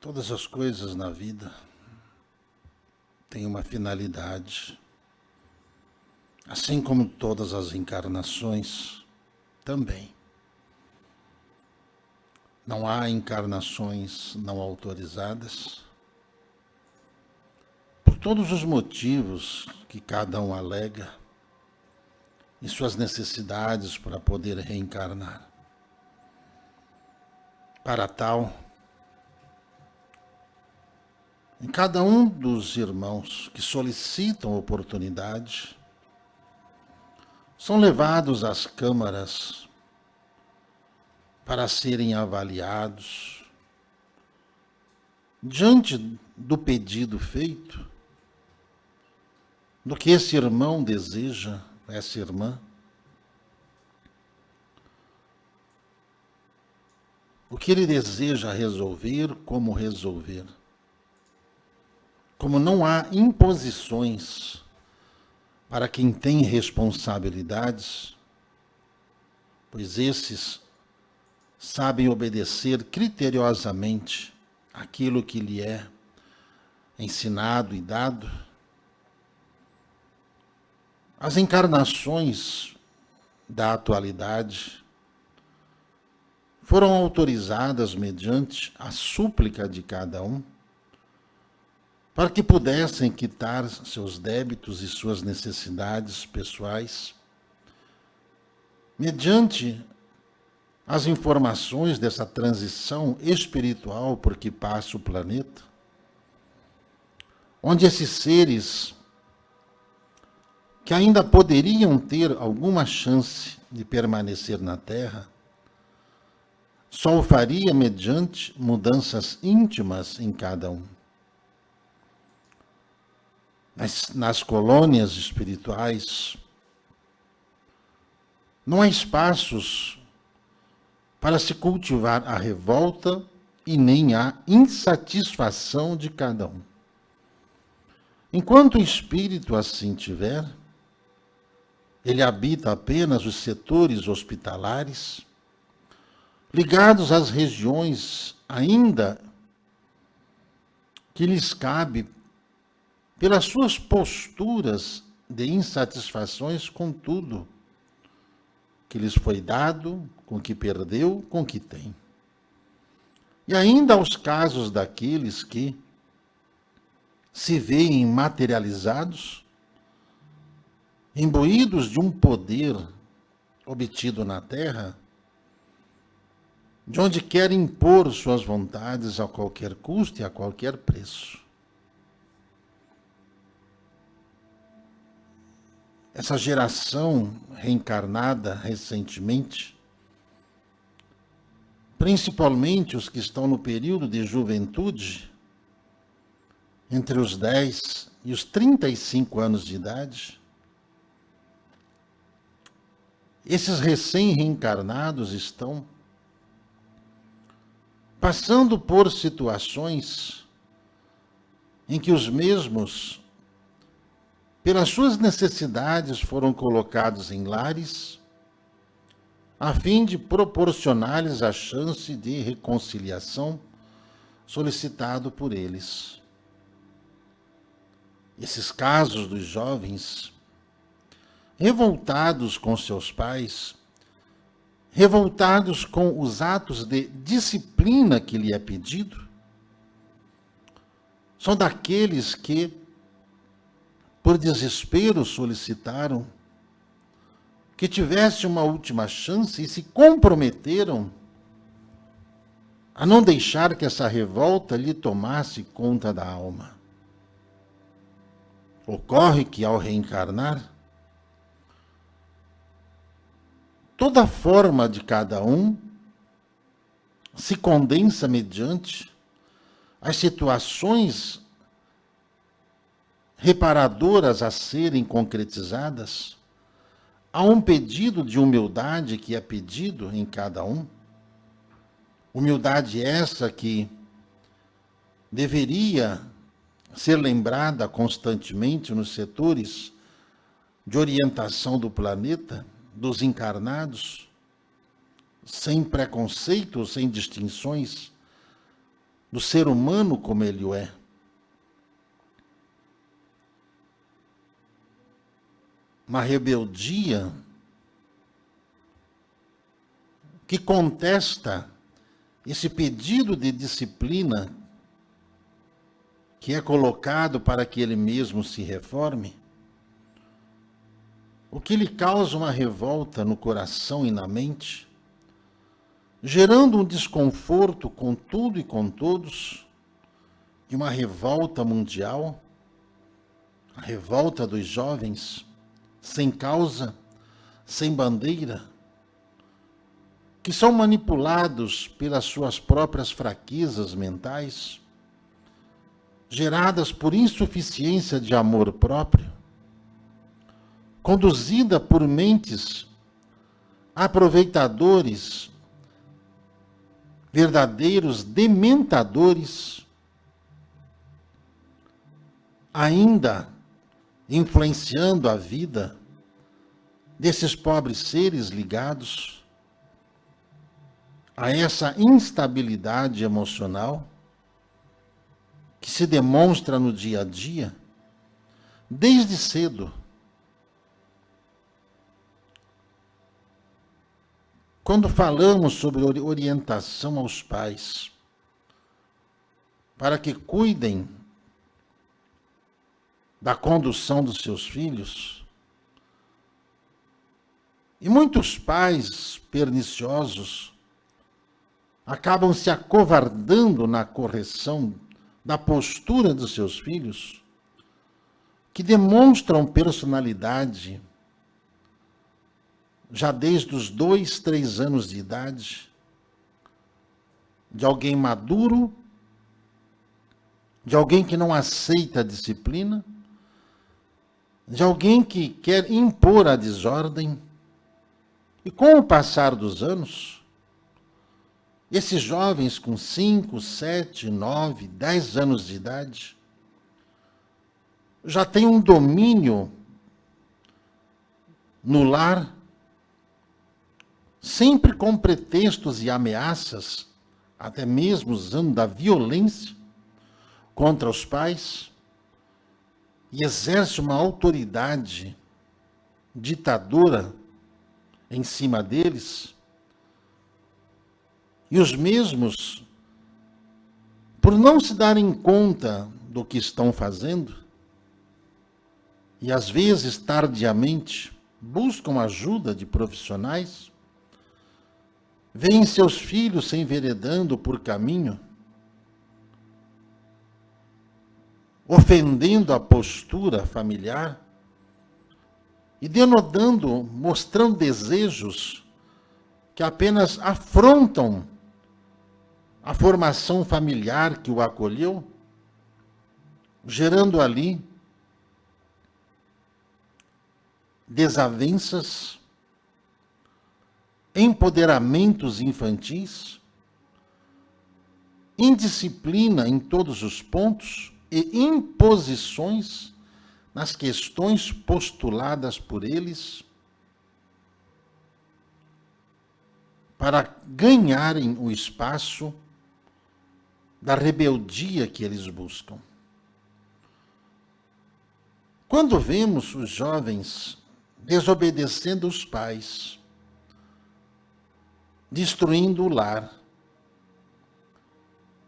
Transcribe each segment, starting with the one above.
Todas as coisas na vida têm uma finalidade, assim como todas as encarnações também. Não há encarnações não autorizadas, por todos os motivos que cada um alega e suas necessidades para poder reencarnar. Para tal, em cada um dos irmãos que solicitam oportunidade, são levados às câmaras para serem avaliados. Diante do pedido feito, do que esse irmão deseja, essa irmã, o que ele deseja resolver, como resolver. Como não há imposições para quem tem responsabilidades, pois esses sabem obedecer criteriosamente aquilo que lhe é ensinado e dado, as encarnações da atualidade foram autorizadas mediante a súplica de cada um, para que pudessem quitar seus débitos e suas necessidades pessoais, mediante as informações dessa transição espiritual por que passa o planeta, onde esses seres que ainda poderiam ter alguma chance de permanecer na Terra, só o faria mediante mudanças íntimas em cada um. Nas colônias espirituais, não há espaços para se cultivar a revolta e nem a insatisfação de cada um. Enquanto o espírito assim tiver, ele habita apenas os setores hospitalares, ligados às regiões ainda que lhes cabe pelas suas posturas de insatisfações com tudo que lhes foi dado, com o que perdeu, com o que tem. E ainda aos casos daqueles que se veem materializados, imbuídos de um poder obtido na Terra, de onde querem impor suas vontades a qualquer custo e a qualquer preço. Essa geração reencarnada recentemente, principalmente os que estão no período de juventude, entre os 10 e os 35 anos de idade, esses recém-reencarnados estão passando por situações em que os mesmos, pelas suas necessidades, foram colocados em lares, a fim de proporcionar-lhes a chance de reconciliação solicitado por eles. Esses casos dos jovens, revoltados com seus pais, revoltados com os atos de disciplina que lhe é pedido, são daqueles que, por desespero, solicitaram que tivesse uma última chance e se comprometeram a não deixar que essa revolta lhe tomasse conta da alma. Ocorre que, ao reencarnar, toda forma de cada um se condensa mediante as situações reparadoras a serem concretizadas, há um pedido de humildade que é pedido em cada um. Humildade essa que deveria ser lembrada constantemente nos setores de orientação do planeta, dos encarnados, sem preconceitos, sem distinções, do ser humano como ele o é. Uma rebeldia que contesta esse pedido de disciplina que é colocado para que ele mesmo se reforme, o que lhe causa uma revolta no coração e na mente, gerando um desconforto com tudo e com todos, e uma revolta mundial, a revolta dos jovens, sem causa, sem bandeira, que são manipulados pelas suas próprias fraquezas mentais, geradas por insuficiência de amor próprio, conduzida por mentes aproveitadores, verdadeiros dementadores, ainda influenciando a vida desses pobres seres ligados a essa instabilidade emocional que se demonstra no dia a dia, desde cedo. Quando falamos sobre orientação aos pais, para que cuidem da condução dos seus filhos, e muitos pais perniciosos acabam se acovardando na correção da postura dos seus filhos, que demonstram personalidade já desde os 2, 3 anos de idade, de alguém maduro, de alguém que não aceita a disciplina, de alguém que quer impor a desordem. E com o passar dos anos, esses jovens com 5, 7, 9, 10 anos de idade já têm um domínio no lar, sempre com pretextos e ameaças, até mesmo usando da violência contra os pais, e exerce uma autoridade ditadora em cima deles, e os mesmos, por não se darem conta do que estão fazendo, e às vezes tardiamente buscam ajuda de profissionais, veem seus filhos se enveredando por caminho, ofendendo a postura familiar e denotando, mostrando desejos que apenas afrontam a formação familiar que o acolheu, gerando ali desavenças, empoderamentos infantis, indisciplina em todos os pontos e imposições nas questões postuladas por eles para ganharem o espaço da rebeldia que eles buscam. Quando vemos os jovens desobedecendo os pais, destruindo o lar,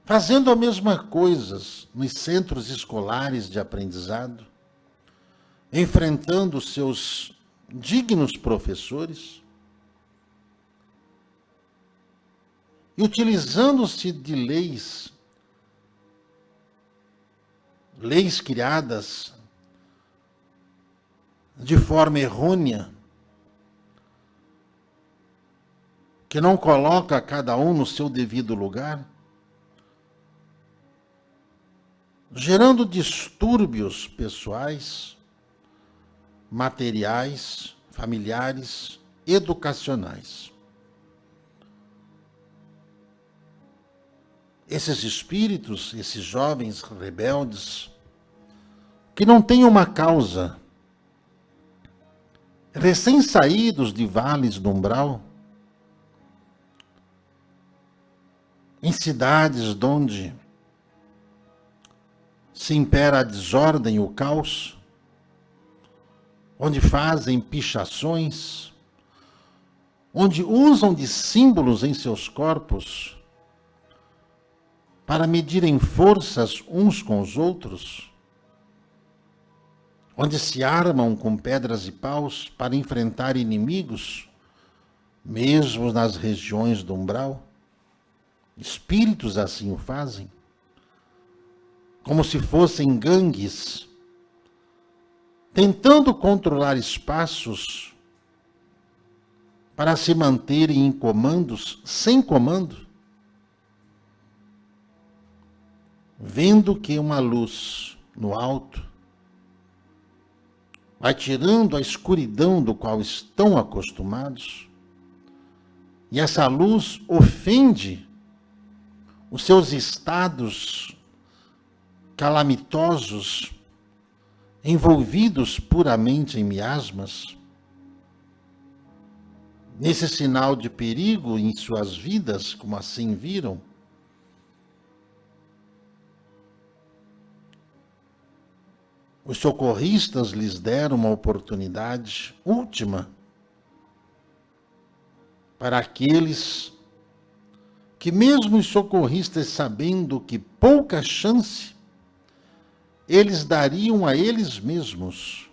fazendo a mesma coisa nos centros escolares de aprendizado, enfrentando seus dignos professores e utilizando-se de leis criadas de forma errônea, que não coloca cada um no seu devido lugar, gerando distúrbios pessoais, materiais, familiares, educacionais. Esses espíritos, esses jovens rebeldes, que não têm uma causa, recém-saídos de vales do umbral, em cidades onde se impera a desordem e o caos, onde fazem pichações, onde usam de símbolos em seus corpos para medirem forças uns com os outros, onde se armam com pedras e paus para enfrentar inimigos, mesmo nas regiões do umbral. Espíritos assim o fazem, como se fossem gangues, tentando controlar espaços para se manterem em comandos sem comando, vendo que uma luz no alto vai tirando a escuridão do qual estão acostumados, e essa luz ofende os seus estados calamitosos, envolvidos puramente em miasmas. Nesse sinal de perigo em suas vidas, como assim viram, os socorristas lhes deram uma oportunidade última para aqueles que, mesmo os socorristas sabendo que pouca chance eles dariam a eles mesmos,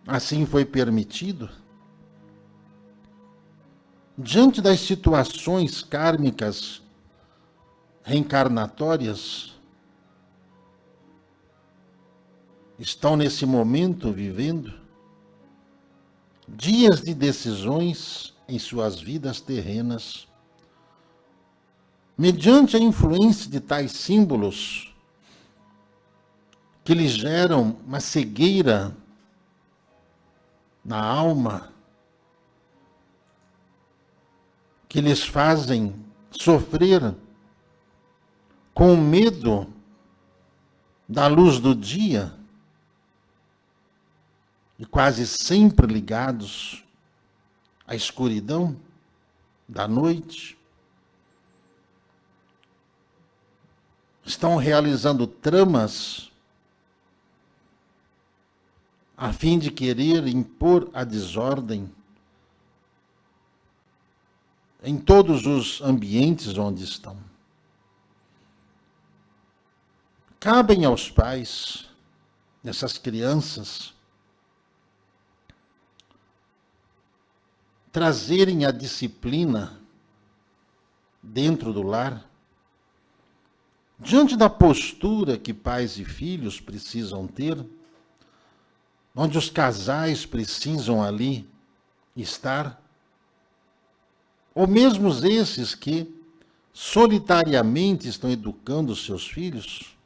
assim foi permitido, diante das situações kármicas reencarnatórias, estão nesse momento vivendo dias de decisões em suas vidas terrenas, mediante a influência de tais símbolos que lhes geram uma cegueira na alma, que lhes fazem sofrer com medo da luz do dia e quase sempre ligados à escuridão da noite. Estão realizando tramas a fim de querer impor a desordem em todos os ambientes onde estão. Cabem aos pais dessas crianças trazerem a disciplina dentro do lar, diante da postura que pais e filhos precisam ter, onde os casais precisam ali estar, ou mesmo esses que solitariamente estão educando os seus filhos,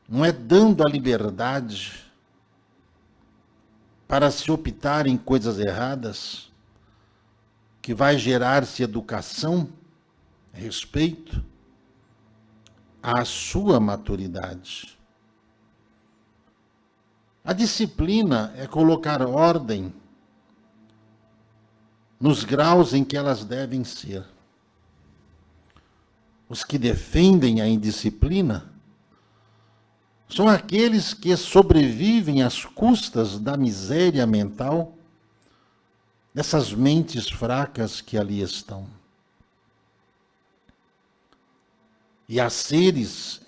não é dando a liberdade para se optar em coisas erradas que vai gerar-se educação, respeito à sua maturidade. A disciplina é colocar ordem nos graus em que elas devem ser. Os que defendem a indisciplina são aqueles que sobrevivem às custas da miséria mental dessas mentes fracas que ali estão. E há seres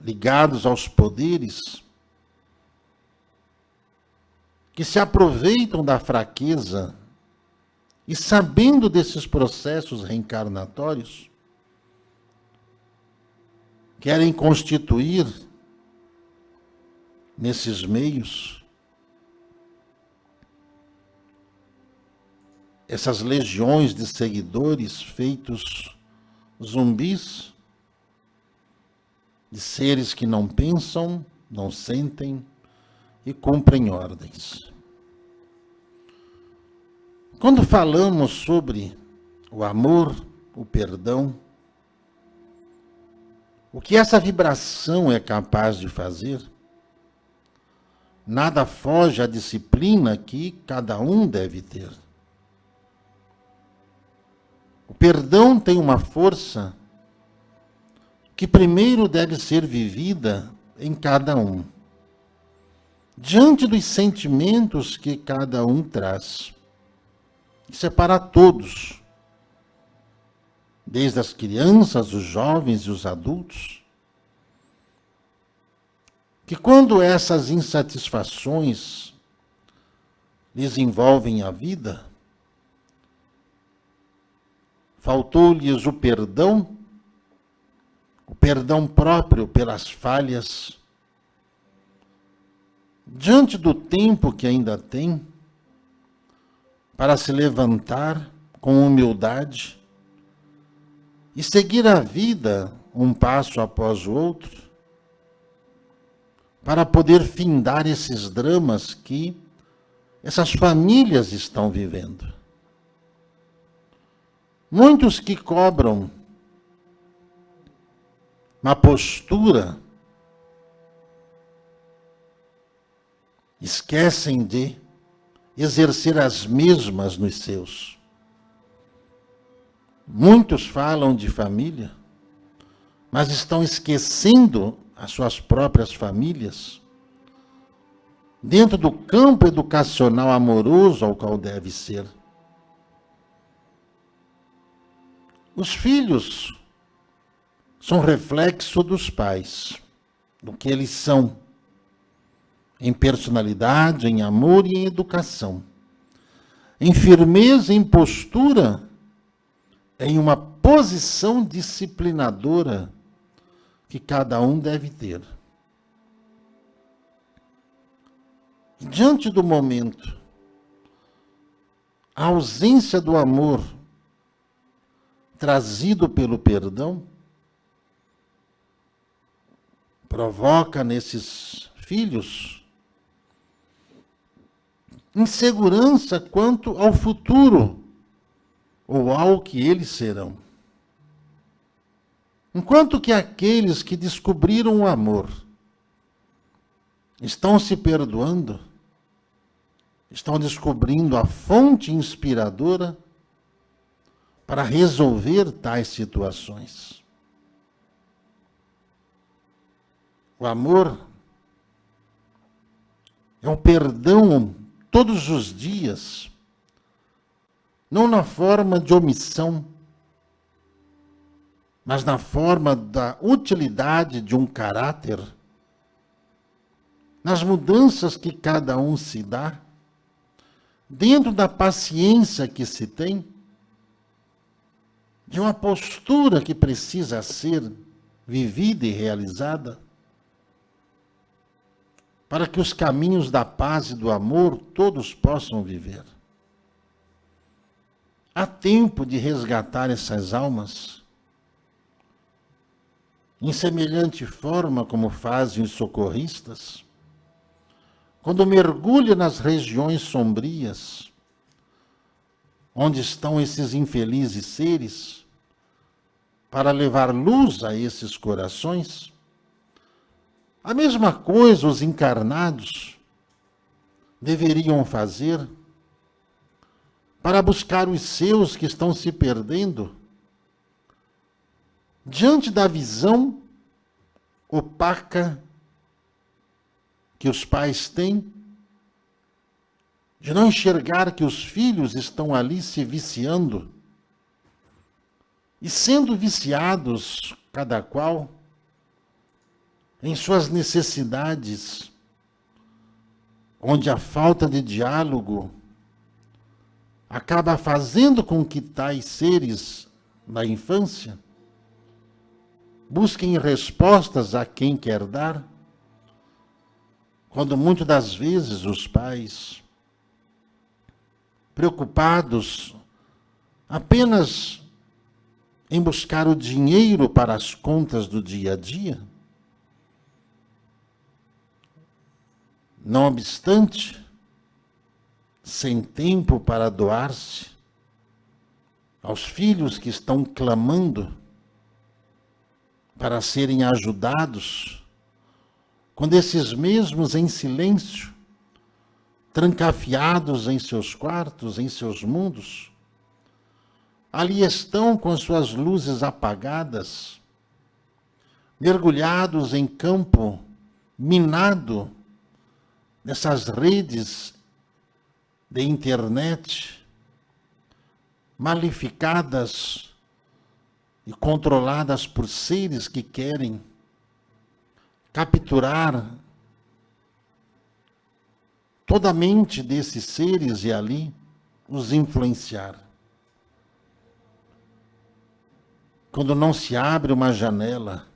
ligados aos poderes que se aproveitam da fraqueza e, sabendo desses processos reencarnatórios, querem constituir nesses meios essas legiões de seguidores feitos zumbis, de seres que não pensam, não sentem e cumprem ordens. Quando falamos sobre o amor, o perdão, o que essa vibração é capaz de fazer, nada foge à disciplina que cada um deve ter. O perdão tem uma força que primeiro deve ser vivida em cada um, diante dos sentimentos que cada um traz. Isso é para todos, desde as crianças, os jovens e os adultos, que quando essas insatisfações lhes envolvem a vida, faltou-lhes o perdão próprio pelas falhas, diante do tempo que ainda tem, para se levantar com humildade e seguir a vida um passo após o outro, para poder findar esses dramas que essas famílias estão vivendo. Muitos que cobram uma postura esquecem de exercer as mesmas nos seus. Muitos falam de família, mas estão esquecendo as suas próprias famílias dentro do campo educacional amoroso ao qual deve ser. Os filhos são reflexo dos pais, do que eles são, em personalidade, em amor e em educação, em firmeza, em postura, em uma posição disciplinadora que cada um deve ter. Diante do momento, a ausência do amor trazido pelo perdão provoca nesses filhos insegurança quanto ao futuro ou ao que eles serão. Enquanto que aqueles que descobriram o amor estão se perdoando, estão descobrindo a fonte inspiradora para resolver tais situações. O amor é um perdão todos os dias, não na forma de omissão, mas na forma da utilidade de um caráter, nas mudanças que cada um se dá, dentro da paciência que se tem, de uma postura que precisa ser vivida e realizada, para que os caminhos da paz e do amor todos possam viver. Há tempo de resgatar essas almas, em semelhante forma como fazem os socorristas, quando mergulha nas regiões sombrias, onde estão esses infelizes seres, para levar luz a esses corações. A mesma coisa os encarnados deveriam fazer para buscar os seus que estão se perdendo diante da visão opaca que os pais têm de não enxergar que os filhos estão ali se viciando e sendo viciados, cada qual, em suas necessidades, onde a falta de diálogo acaba fazendo com que tais seres da infância busquem respostas a quem quer dar, quando muitas das vezes os pais, preocupados apenas em buscar o dinheiro para as contas do dia a dia, não obstante, sem tempo para doar-se aos filhos que estão clamando para serem ajudados, quando esses mesmos em silêncio, trancafiados em seus quartos, em seus mundos, ali estão com suas luzes apagadas, mergulhados em campo minado nessas redes de internet, malificadas e controladas por seres que querem capturar toda a mente desses seres e ali os influenciar. Quando não se abre uma janela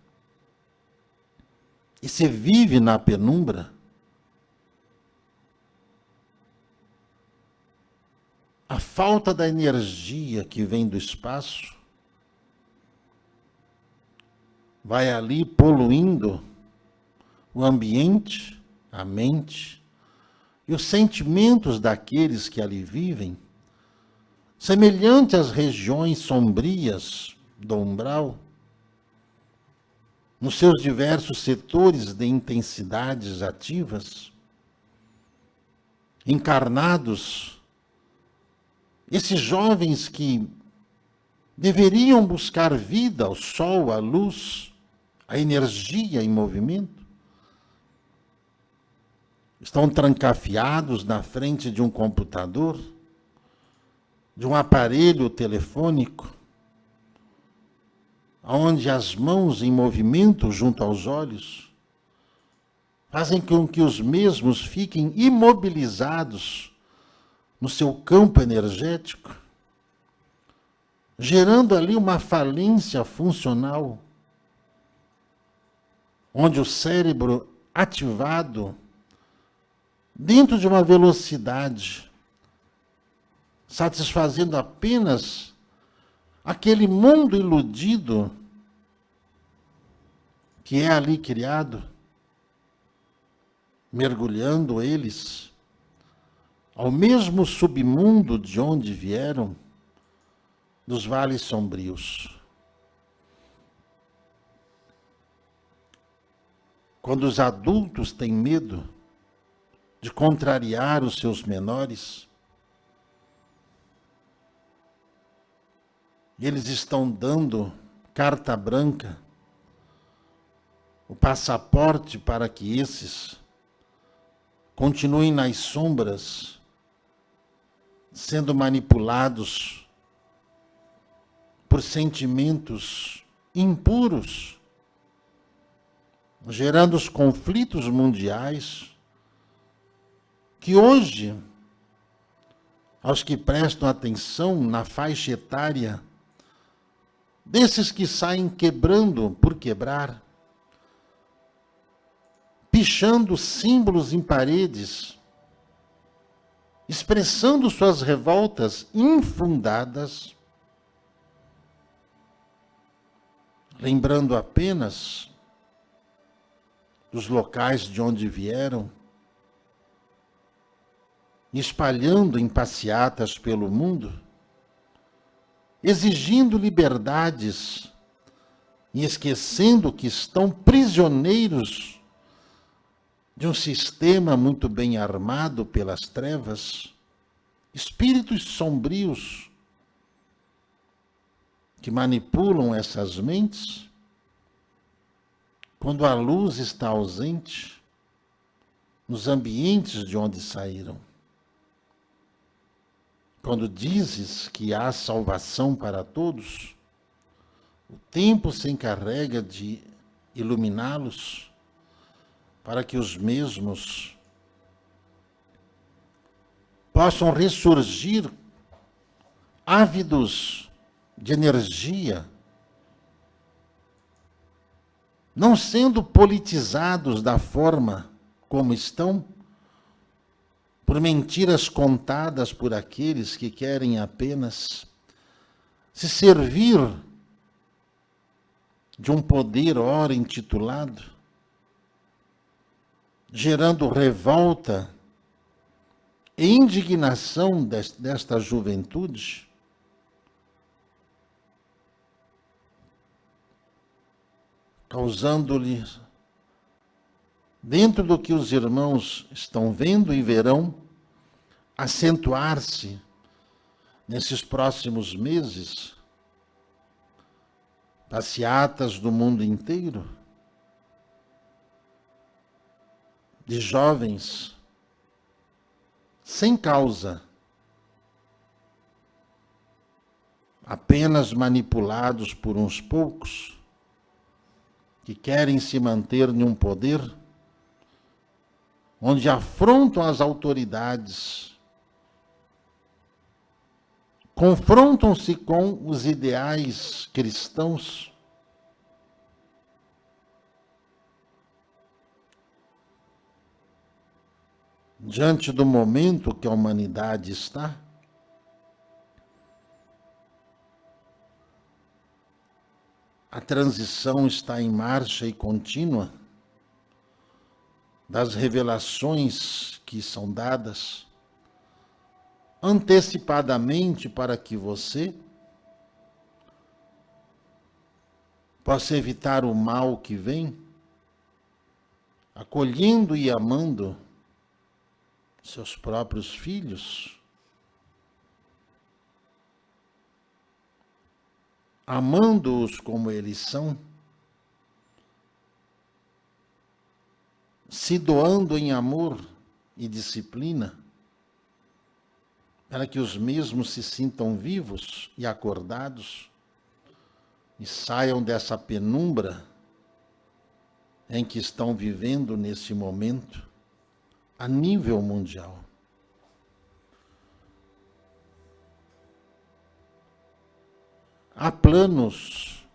e se vive na penumbra, a falta da energia que vem do espaço vai ali poluindo o ambiente, a mente e os sentimentos daqueles que ali vivem, semelhante às regiões sombrias do umbral, nos seus diversos setores de intensidades ativas, encarnados, esses jovens que deveriam buscar vida, o sol, a luz, a energia em movimento, estão trancafiados na frente de um computador, de um aparelho telefônico, onde as mãos em movimento junto aos olhos fazem com que os mesmos fiquem imobilizados no seu campo energético, gerando ali uma falência funcional, onde o cérebro ativado, dentro de uma velocidade, satisfazendo apenas aquele mundo iludido que é ali criado, mergulhando eles ao mesmo submundo de onde vieram, dos vales sombrios. Quando os adultos têm medo de contrariar os seus menores, eles estão dando carta branca, o passaporte para que esses continuem nas sombras, sendo manipulados por sentimentos impuros, gerando os conflitos mundiais que hoje, aos que prestam atenção na faixa etária, desses que saem quebrando por quebrar, pichando símbolos em paredes, expressando suas revoltas infundadas, lembrando apenas dos locais de onde vieram, espalhando em passeatas pelo mundo, exigindo liberdades e esquecendo que estão prisioneiros de um sistema muito bem armado pelas trevas, espíritos sombrios que manipulam essas mentes quando a luz está ausente nos ambientes de onde saíram. Quando dizes que há salvação para todos, o tempo se encarrega de iluminá-los para que os mesmos possam ressurgir ávidos de energia, não sendo politizados da forma como estão, por mentiras contadas por aqueles que querem apenas se servir de um poder ora intitulado, gerando revolta e indignação desta juventude, causando-lhe, dentro do que os irmãos estão vendo e verão, acentuar-se nesses próximos meses, passeatas do mundo inteiro, de jovens sem causa, apenas manipulados por uns poucos que querem se manter em um poder onde afrontam as autoridades, confrontam-se com os ideais cristãos, diante do momento que a humanidade está. A transição está em marcha e contínua das revelações que são dadas antecipadamente para que você possa evitar o mal que vem, acolhendo e amando seus próprios filhos, amando-os como eles são, se doando em amor e disciplina, para que os mesmos se sintam vivos e acordados e saiam dessa penumbra em que estão vivendo nesse momento a nível mundial. Há planos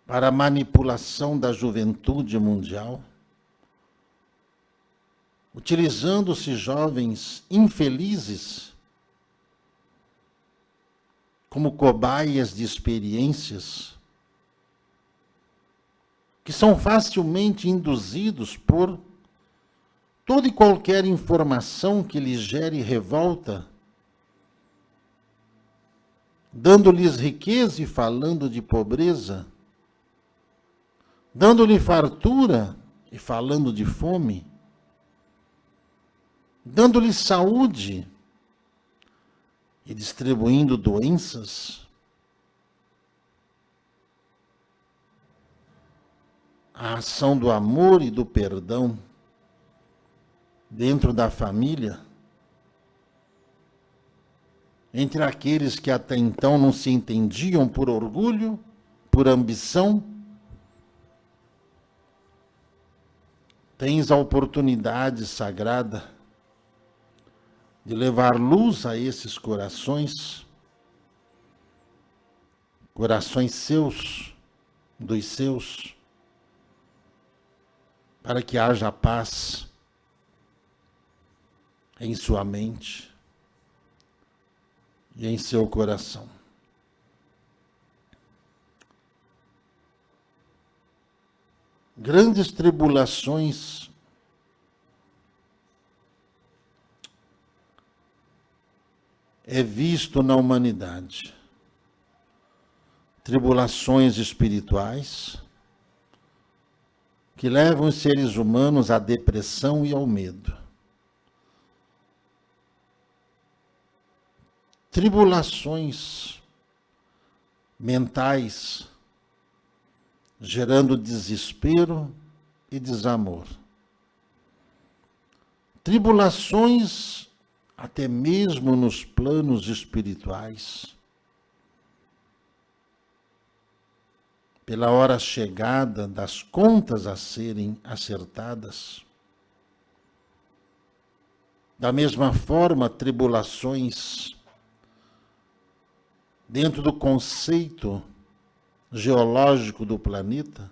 para a manipulação da juventude mundial, utilizando-se jovens infelizes como cobaias de experiências que são facilmente induzidos por toda e qualquer informação que lhes gere revolta, dando-lhes riqueza e falando de pobreza, dando-lhe fartura e falando de fome, dando-lhe saúde e distribuindo doenças. A ação do amor e do perdão dentro da família, entre aqueles que até então não se entendiam por orgulho, por ambição, tens a oportunidade sagrada de levar luz a esses corações, corações seus, dos seus, para que haja paz em sua mente e em seu coração. Grandes tribulações é visto na humanidade. Tribulações espirituais que levam os seres humanos à depressão e ao medo. Tribulações mentais, gerando desespero e desamor. Tribulações até mesmo nos planos espirituais. Pela hora chegada das contas a serem acertadas. Da mesma forma, tribulações dentro do conceito geológico do planeta,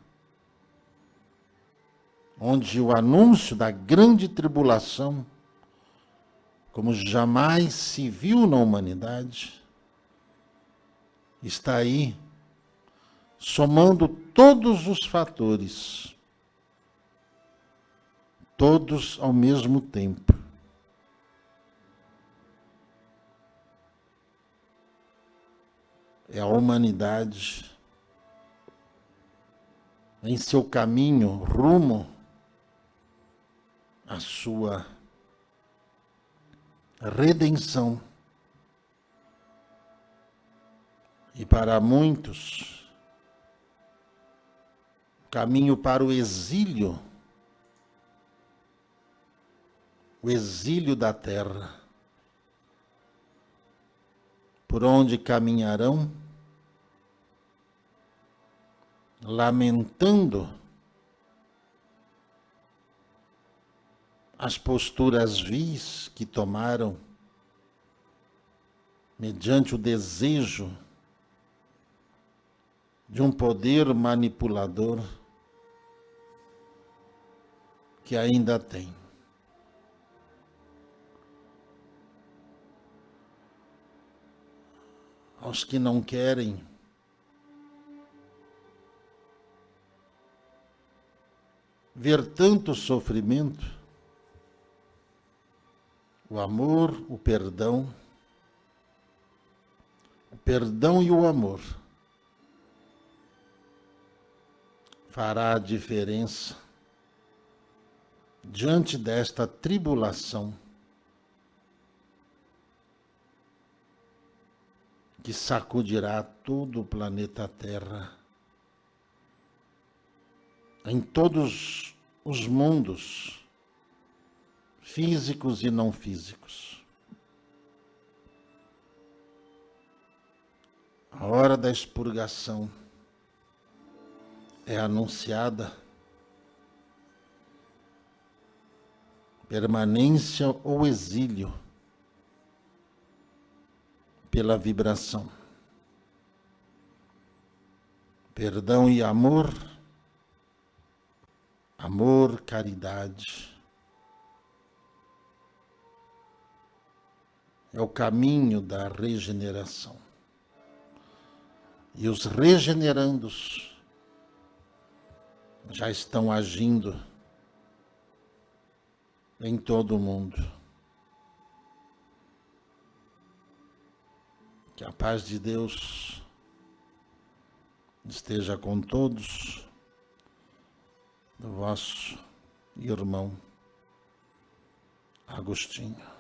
onde o anúncio da grande tribulação, como jamais se viu na humanidade, está aí, somando todos os fatores, todos ao mesmo tempo. É a humanidade em seu caminho rumo à sua redenção. E para muitos, caminho para o exílio o exílio da terra, por onde caminharão, lamentando as posturas vis que tomaram mediante o desejo de um poder manipulador que ainda tem. Aos que não querem ver tanto sofrimento, o amor, o perdão e o amor fará a diferença diante desta tribulação que sacudirá todo o planeta Terra, em todos os mundos, físicos e não físicos. A hora da expurgação é anunciada, permanência ou exílio pela vibração. Perdão e amor, amor, caridade. É o caminho da regeneração. E os regenerandos já estão agindo em todo o mundo. Que a paz de Deus esteja com todos, do vosso irmão Agostinho.